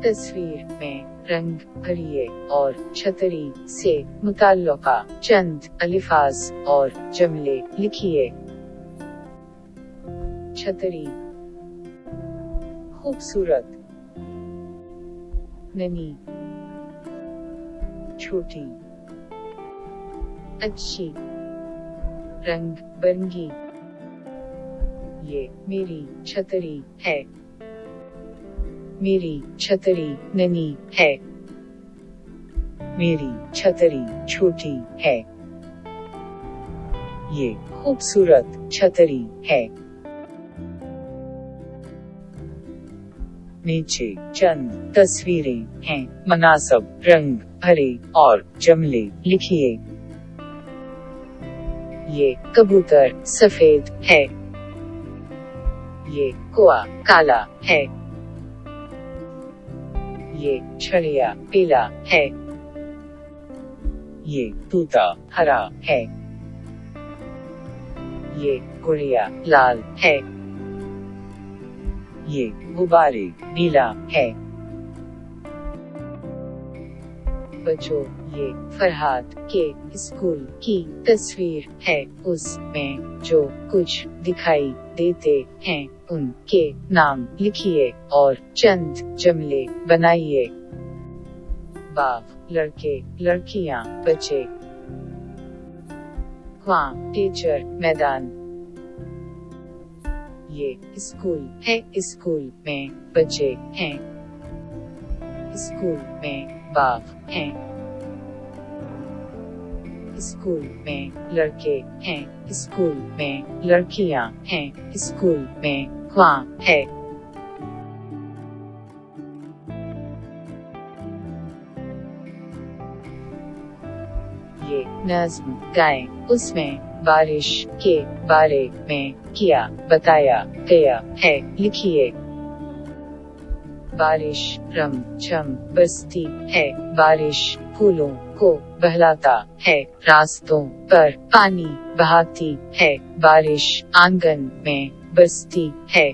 तस्वीर में रंग भरिए और छतरी से मुताल्लका चंद अल्फाज और जुमले लिखिए। छतरी, खूबसूरत, ननी, छोटी, अच्छी, रंग बरंगी, ये मेरी छतरी है, मेरी छतरी ननी है, मेरी छतरी छोटी है, ये खूबसूरत छतरी है। नीचे चंद तस्वीरें हैं, मुनासिब रंग भरे और जुमले लिखिए। ये कबूतर सफेद है, ये कौआ काला है, ये चिड़िया पीला है, ये तोता हरा है, ये गुड़िया लाल है, ये गुब्बारे नीला है। बच्चों, ये फरहाद के स्कूल की तस्वीर है। उसमें जो कुछ दिखाई देते हैं उनके नाम लिखिए और चंद जुमले बनाइए। बाग, लड़के लड़कियां, बच्चे। वहाँ टीचर, मैदान। ये स्कूल है, स्कूल में बच्चे हैं, स्कूल में बाग हैं, स्कूल में लड़के हैं, स्कूल में लड़कियां हैं, स्कूल में वहाँ है। ये नज़्म गाएं, उसमें बारिश के बारे में क्या बताया गया है लिखिए। बारिश रम झम बरसती है, बारिश फूलों को बहलाता है, रास्तों पर पानी बहाती है, बारिश आंगन में बरसती है,